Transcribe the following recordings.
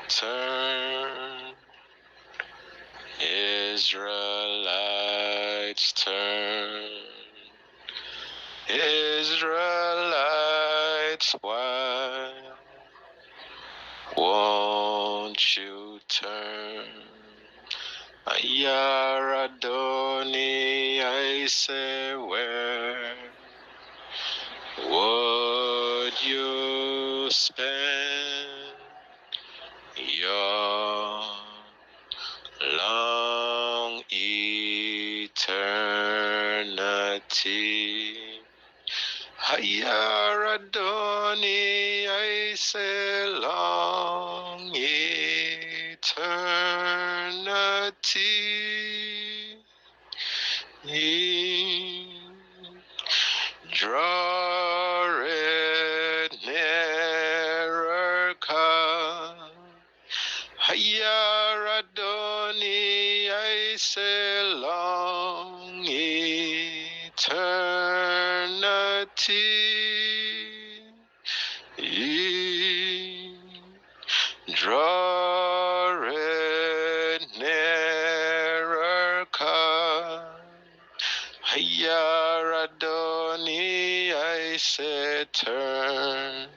turn. Israelites turn. Israelites, why won't you turn? Ayaradoni, I say, where would you spend your long eternity? Ayaradoni, I say, long eternity. Draw it nearer, come. Ayaradoni, I say, long eternity. Draw it nearer, come. Ayaradoni, I say, turn.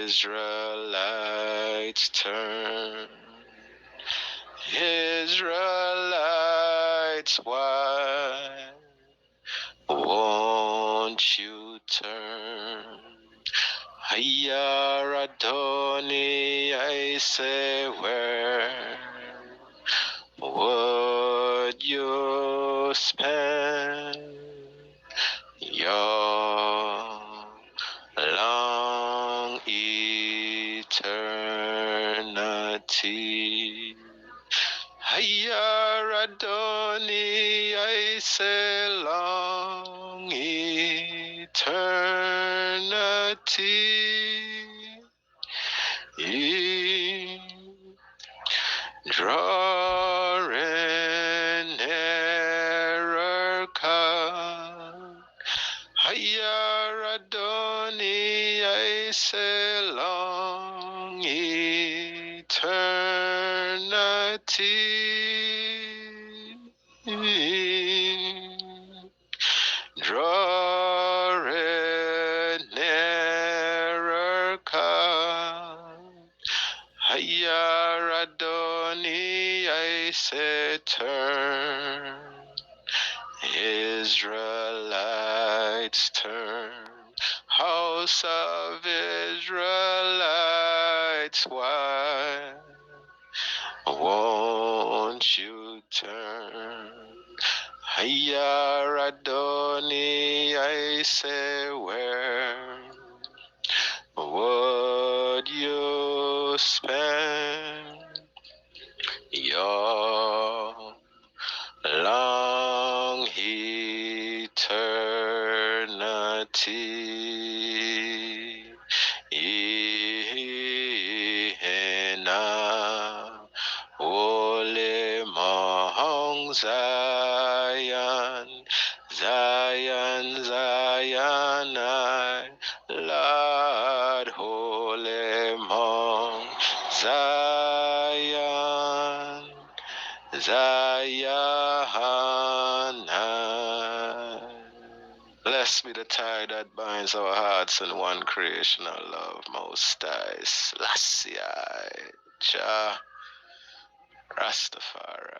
Israelites, turn. Israelites, why won't you turn? Ayaradoni, I say, where would you spend your long eternity? Ayaradoni, I say, long eternity. Drawing nearer, come. Ayaradoni, I say, long eternity. Draw it nearer, come. Ayaradoni, I say, turn. Israelites, turn. House of Israelites, why won't you turn? Ayaradoni, I say, where would you spend your long eternity? Ina Ole Mount Zion, Zion, Zion, I, Lord, Holy Mount Zion, Zion, I. Blessed be the tie that binds our hearts in one creational love, Most High, Selassie, Jah, Rastafari.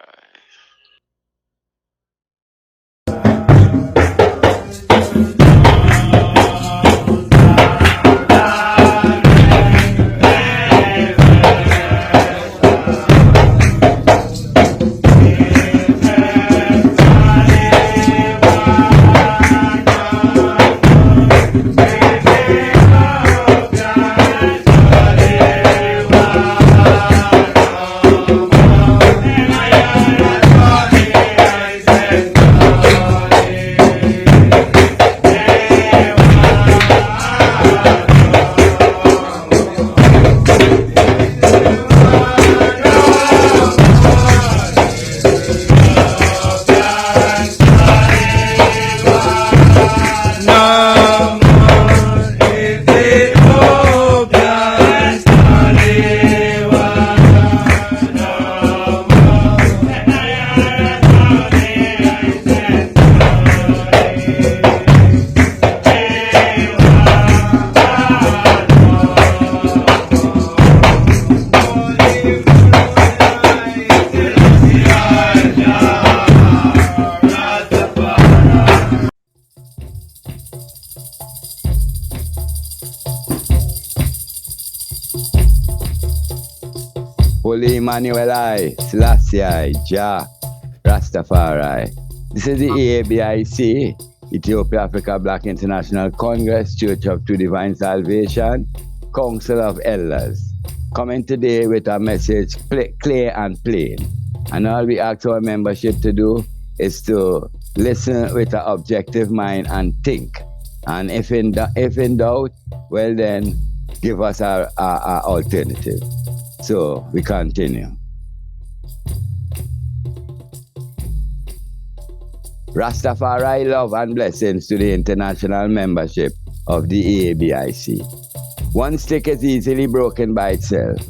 Holy Emmanuel I, Selassie I, Jah, Rastafari. This is the E.A.B.I.C, Ethiopia Africa Black International Congress, Church of True Divine Salvation, Council of Elders, coming today with a message clear and plain. And all we ask our membership to do is to listen with an objective mind and think. And if in doubt, well then, give us our alternative. So we continue. Rastafari love and blessings to the international membership of the E.A.B.I.C. One stick is easily broken by itself,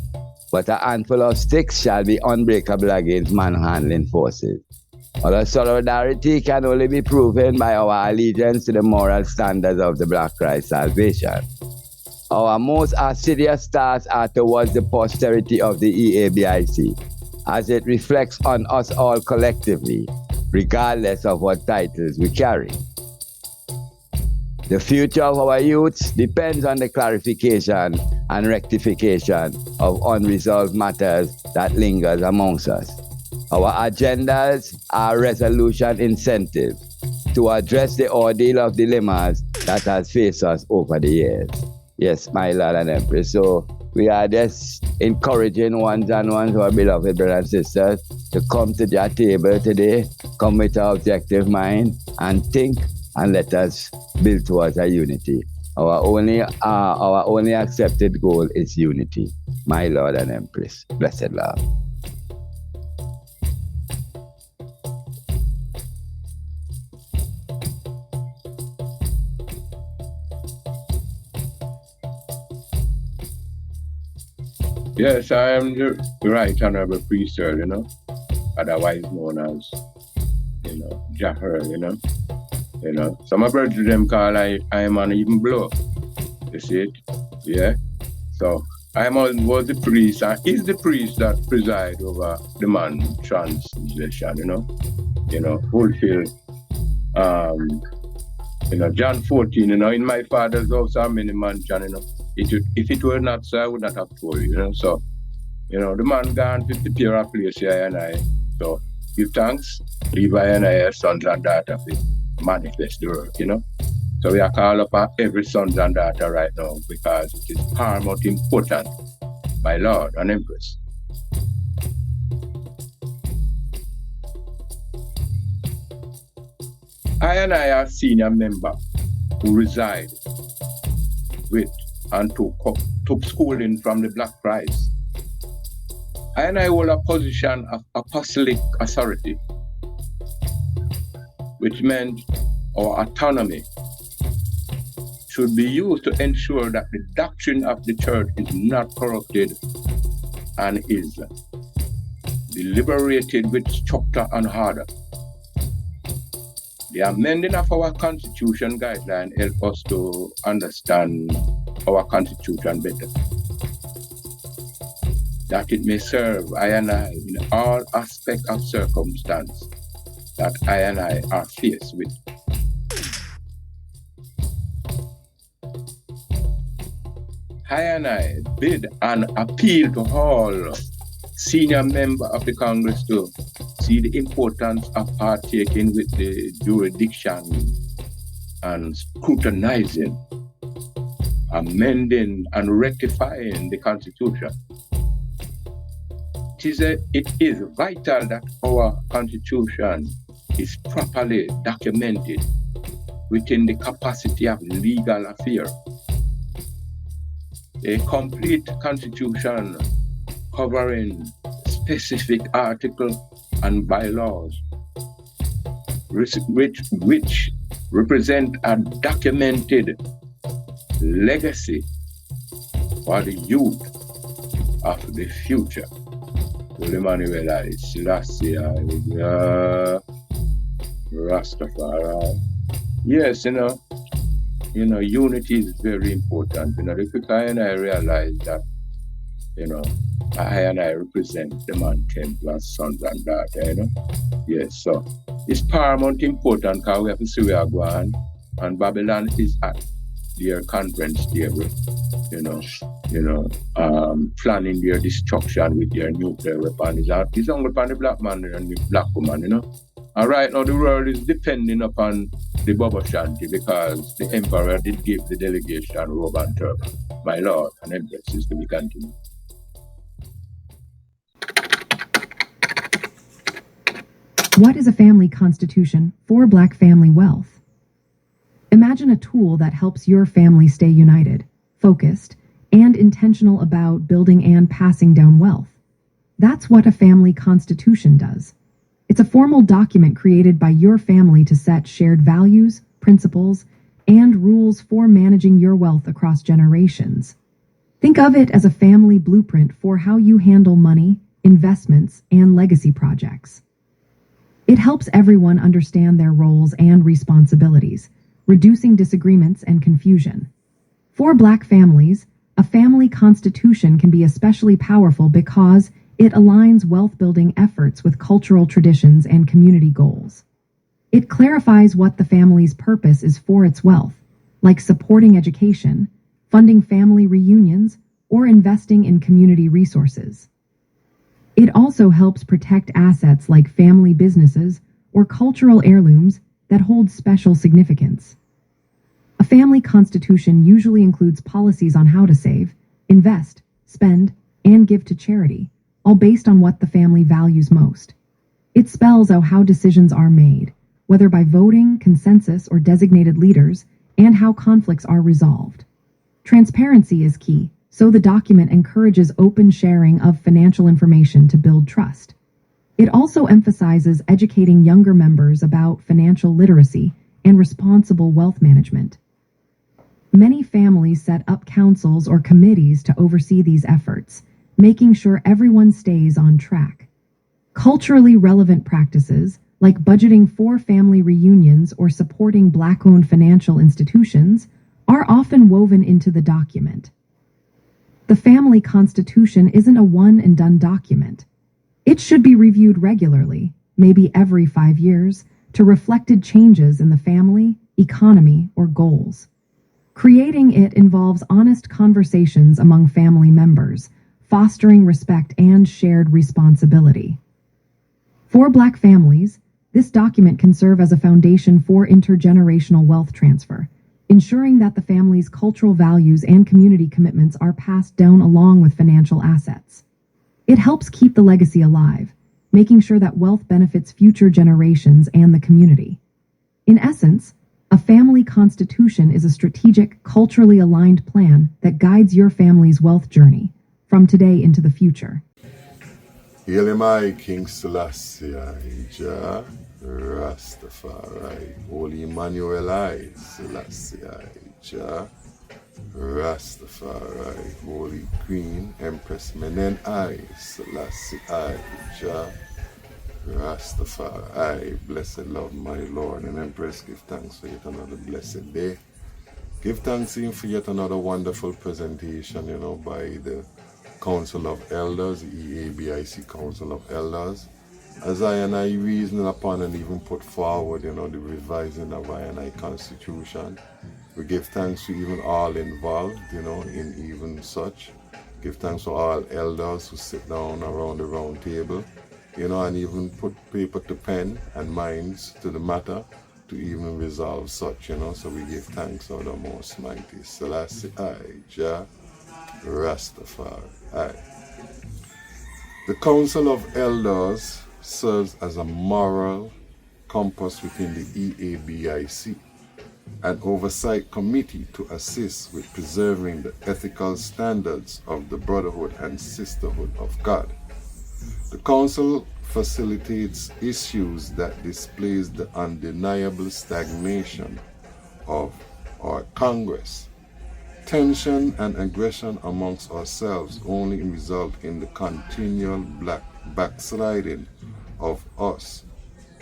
but a handful of sticks shall be unbreakable against manhandling forces. Our solidarity can only be proven by our allegiance to the moral standards of the Black Christ salvation. Our most assiduous tasks are towards the posterity of the E.A.B.I.C, as it reflects on us all collectively, regardless of what titles we carry. The future of our youths depends on the clarification and rectification of unresolved matters that lingers amongst us. Our agendas are resolution incentive to address the ordeal of dilemmas that has faced us over the years. Yes, my Lord and Empress. So we are just encouraging ones and ones, our beloved brothers and sisters, to come to their table today, come with our objective mind and think, and let us build towards a unity. Our only accepted goal is unity. My Lord and Empress. Blessed love. Yes, I am the Right Honorable Priest, otherwise known as, Jahar, Some of them call I am an even blow. You see it? Yeah. So I was the priest and is the priest that preside over the man translation, fulfill John 14, in my father's house are many mansions, if it were not so, I would not have told you, So, the man gone to prepare a place here and I. So, give thanks, leave I and I sons and daughters to manifest the work, So, we are called upon every sons and daughter right now because it is paramount important, my Lord and Empress. I and I are senior member who reside with and took schooling from the Black Christ. I and I hold a position of apostolic authority, which meant our autonomy should be used to ensure that the doctrine of the church is not corrupted and is deliberated with structure and order. The amending of our constitution guideline help us to understand our constitution better, that it may serve I and I in all aspects of circumstance that I and I are faced with. I and I bid and appeal to all senior members of the Congress to see the importance of partaking with the jurisdiction and scrutinizing, amending and rectifying the Constitution. It is vital that our Constitution is properly documented within the capacity of legal affairs. A complete Constitution covering specific articles and bylaws, which represent a documented legacy for the youth of the future. Emmanuel I, Selassie I, Rastafari. Yes, unity is very important. The quicker I realize that, I and I represent the man Templars, sons and daughters, Yes, so it's paramount important because we have to see where we are going, and Babylon is at their conference table. planning their destruction with their nuclear weapon. It's only upon the black man and the black woman, And right now the world is depending upon the Baba Shanti because the emperor did give the delegation robe and turban. My lord and empress is to be continued. What is a family constitution for Black family wealth? Imagine a tool that helps your family stay united, focused, and intentional about building and passing down wealth. That's what a family constitution does. It's a formal document created by your family to set shared values, principles, and rules for managing your wealth across generations. Think of it as a family blueprint for how you handle money, investments, and legacy projects. It helps everyone understand their roles and responsibilities, reducing disagreements and confusion. For Black families, a family constitution can be especially powerful because it aligns wealth-building efforts with cultural traditions and community goals. It clarifies what the family's purpose is for its wealth, like supporting education, funding family reunions, or investing in community resources. It also helps protect assets like family businesses or cultural heirlooms that hold special significance. A family constitution usually includes policies on how to save, invest, spend, and give to charity, all based on what the family values most. It spells out how decisions are made, whether by voting, consensus, or designated leaders, and how conflicts are resolved. Transparency is key, so the document encourages open sharing of financial information to build trust. It also emphasizes educating younger members about financial literacy and responsible wealth management. Many families set up councils or committees to oversee these efforts, making sure everyone stays on track. Culturally relevant practices, like budgeting for family reunions or supporting Black-owned financial institutions, are often woven into the document. The family constitution isn't a one-and-done document. It should be reviewed regularly, maybe every 5 years, to reflected changes in the family, economy, or goals. Creating it involves honest conversations among family members, fostering respect and shared responsibility. For Black families, this document can serve as a foundation for intergenerational wealth transfer, ensuring that the family's cultural values and community commitments are passed down along with financial assets. It helps keep the legacy alive, making sure that wealth benefits future generations and the community. In essence, a family constitution is a strategic, culturally aligned plan that guides your family's wealth journey, from today into the future. Hail my King Selassie, Jah Rastafari, Holy Emmanuel, I Selassie, Jah Rastafari, Holy Queen, Empress Menen, I Selassie, Jah Rastafari, blessed Lord, my Lord and Empress, give thanks for yet another blessed day. Give thanks to him for yet another wonderful presentation, by the Council of Elders, the E.A.B.I.C Council of Elders. As I reason upon and even put forward, the revising of I Constitution. We give thanks to even all involved, in even such. Give thanks to all elders who sit down around the round table, and even put paper to pen and minds to the matter to even resolve such, So we give thanks to the Most Mighty Selassie, Jah Rastafari. The Council of Elders serves as a moral compass within the E.A.B.I.C, an oversight committee to assist with preserving the ethical standards of the brotherhood and sisterhood of God. The Council facilitates issues that displays the undeniable stagnation of our Congress. Tension and aggression amongst ourselves only result in the continual backsliding of us,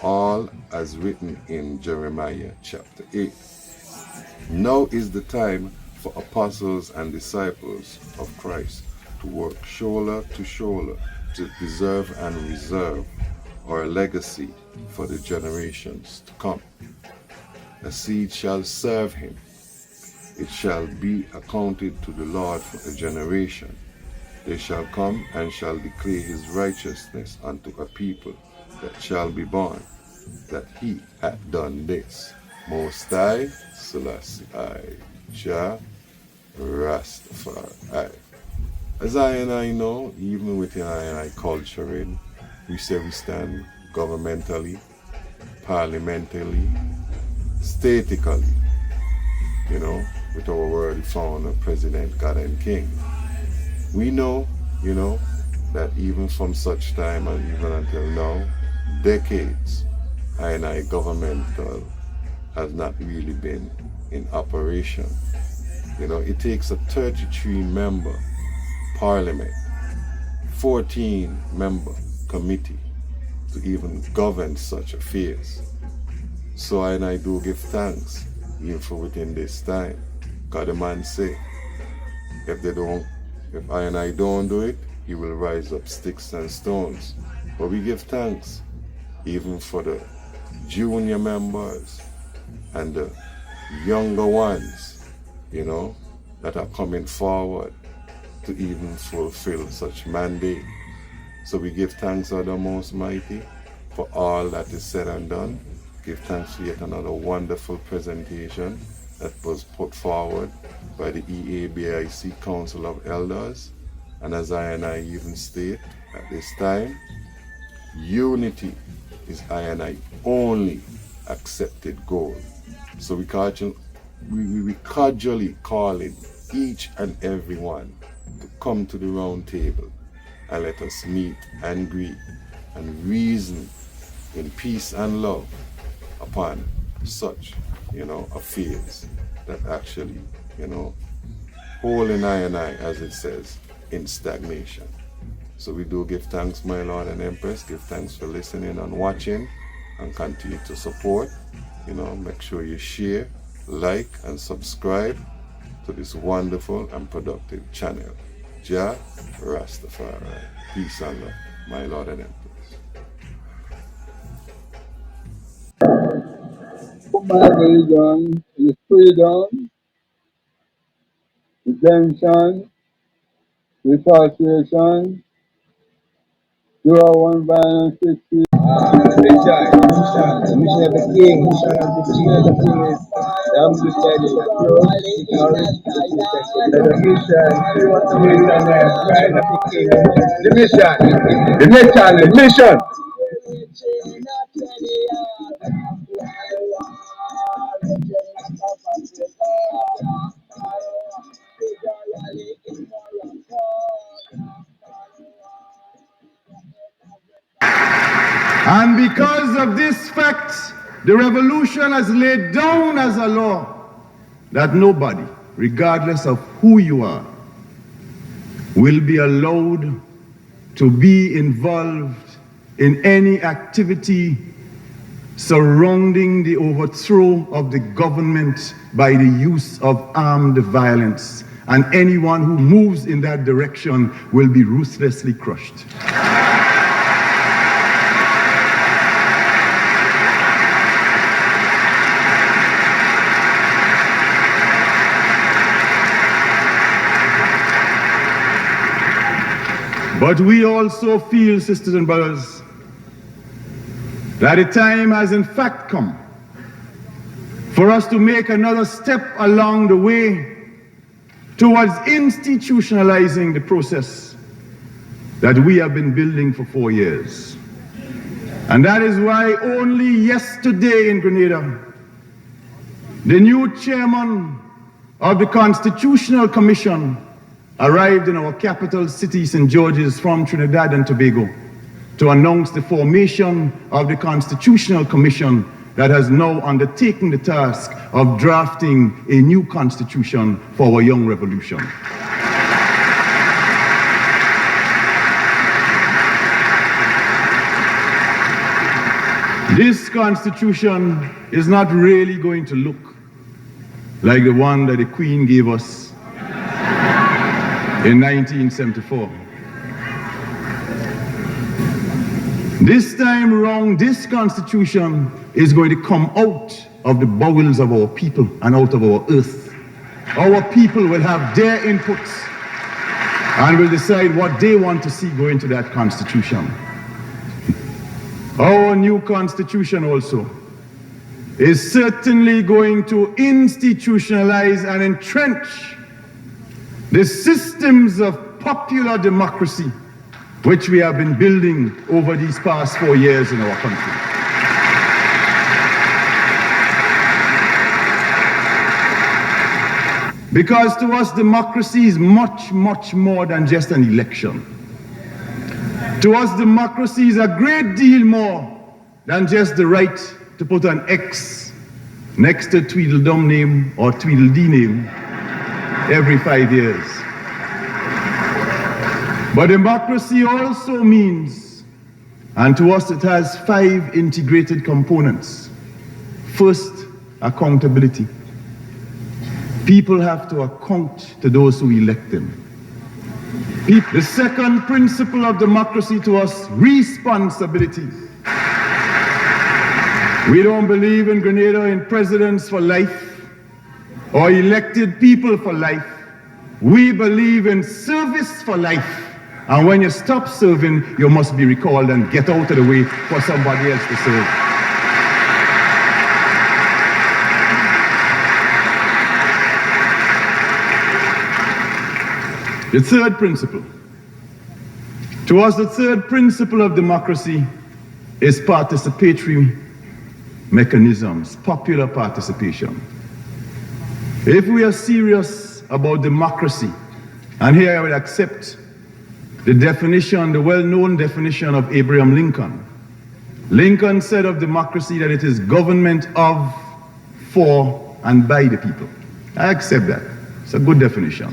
all as written in Jeremiah chapter 8. Now is the time for apostles and disciples of Christ to work shoulder to shoulder to preserve and reserve our legacy for the generations to come. A seed shall serve him. it shall be accounted to the Lord for a generation. They shall come and shall declare his righteousness unto a people that shall be born, that he hath done this. Most High, Selassie I, Jah, Rastafari. As I know, even within I culture, we say we stand governmentally, parliamentally, statically, with our world founder, President, God and King. We know, that even from such time and even until now, decades, I governmental has not really been in operation. It takes a 33-member parliament, 14-member committee to even govern such affairs. So I do give thanks even for within this time. God the man say, if I don't do it, he will rise up sticks and stones. But we give thanks even for the junior members and the younger ones, that are coming forward to even fulfill such mandate. So we give thanks to the Most Mighty for all that is said and done. Give thanks for yet another wonderful presentation that was put forward by the E.A.B.I.C Council of Elders. And as I even state at this time, unity is I only accepted goal. So we cordially calling each and every one to come to the round table and let us meet and greet and reason in peace and love upon such, affairs that actually, hold in I, as it says, in stagnation. So we do give thanks, my Lord and Empress. Give thanks for listening and watching, and continue to support. Make sure you share, like, and subscribe to this wonderful and productive channel. Jah Rastafari. Peace and love, my Lord and Empress. My religion is freedom, redemption, repatriation, do our one violence, mission. The mission of the king, mission of the king of the king is the amplified the mission, pride of the king. The mission. And because of this fact, the revolution has laid down as a law that nobody, regardless of who you are, will be allowed to be involved in any activity surrounding the overthrow of the government by the use of armed violence. And anyone who moves in that direction will be ruthlessly crushed. But we also feel, sisters and brothers, that the time has in fact come for us to make another step along the way towards institutionalizing the process that we have been building for 4 years. And that is why only yesterday in Grenada, the new chairman of the Constitutional Commission arrived in our capital city, St. George's, from Trinidad and Tobago to announce the formation of the Constitutional Commission that has now undertaken the task of drafting a new constitution for our young revolution. This constitution is not really going to look like the one that the Queen gave us in 1974. This time around, this constitution is going to come out of the bowels of our people and out of our earth. our people will have their inputs and will decide what they want to see go into that constitution. Our new constitution also is certainly going to institutionalize and entrench the systems of popular democracy which we have been building over these past 4 years in our country. Because to us, democracy is much, much more than just an election. To us, democracy is a great deal more than just the right to put an X next to Tweedledum name or Tweedledee name every 5 years. But democracy also means, and to us it has 5 integrated components. First, accountability. People have to account to those who elect them. The second principle of democracy to us, responsibility. We don't believe in Grenada in presidents for life or elected people for life. We believe in service for life. And when you stop serving, you must be recalled and get out of the way for somebody else to serve. The third principle. To us, the third principle of democracy is participatory mechanisms, popular participation. If we are serious about democracy, and here I will accept the definition, the well-known definition of Abraham Lincoln. Lincoln said of democracy that it is government of, for, and by the people. I accept that. It's a good definition.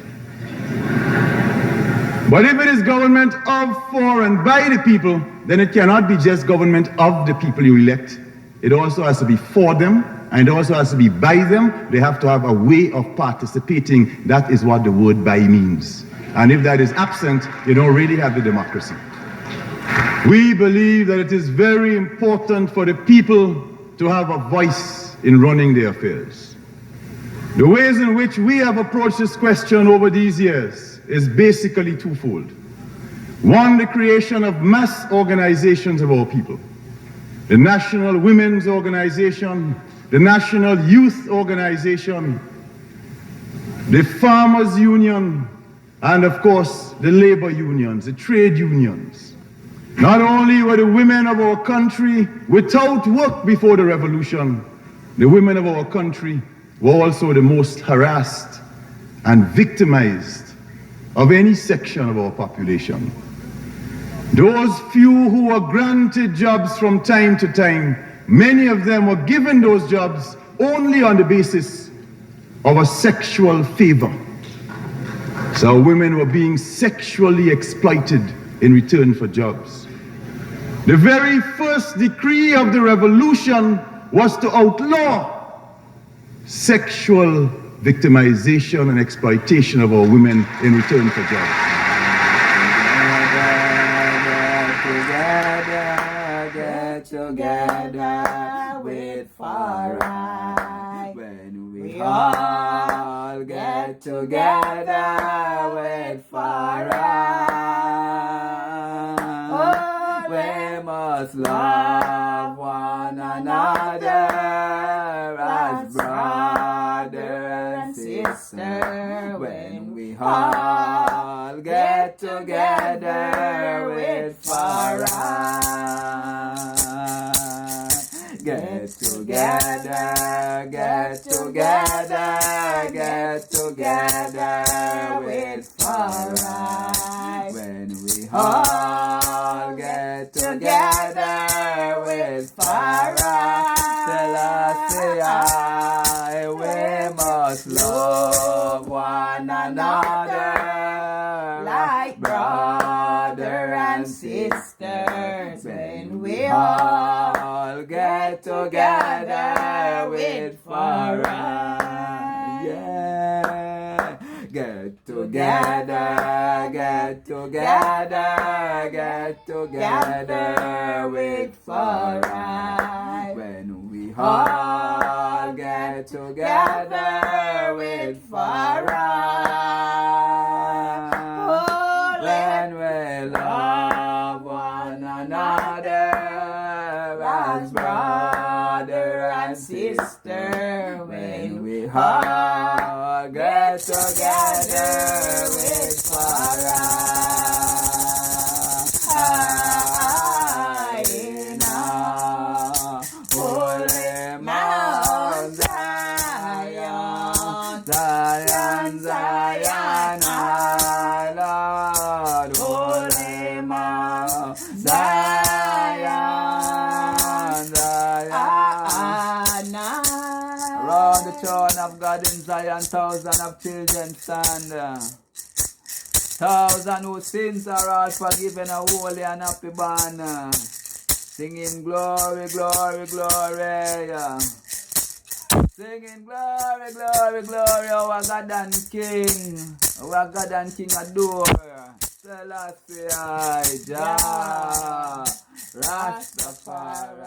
But if it is government of, for, and by the people, then it cannot be just government of the people you elect. It also has to be for them, and it also has to be by them. They have to have a way of participating. That is what the word by means. And if that is absent, you don't really have the democracy. We believe that it is very important for the people to have a voice in running their affairs. The ways in which we have approached this question over these years is basically twofold. One, the creation of mass organizations of our people. The National Women's Organization, the National Youth Organization, the Farmers Union, and of course, the labor unions, the trade unions. Not only were the women of our country without work before the revolution, the women of our country were also the most harassed and victimized of any section of our population. Those few who were granted jobs from time to time, many of them were given those jobs only on the basis of a sexual favor. So women were being sexually exploited in return for jobs. The very first decree of the revolution was to outlaw sexual victimization and exploitation of our women in return for jobs. Get together with Farai. When we all get together with Farai, we must love one another as brother and sister. When we all get together with Farai. Get together, get together, get together with Farai. When we all get together with Farai, Selassie, we must love one another like brother and sisters. When we all get together with Farai, yeah. Get together, get together, get together with Farai. When we all get together with Farai. When we love one another as brother and sister. When we all get together with Farai in our holy Mount Zion, Zion, Zion, our Lord, holy Mount Zion, Zion. Around the throne of God in Zion, thousands of children stand. Thousands whose sins are all forgiven, a holy and happy banner. Singing glory, glory, glory. Singing glory, glory, glory, our God and King. Our God and King adore. Selassie, Jah, Rastafari.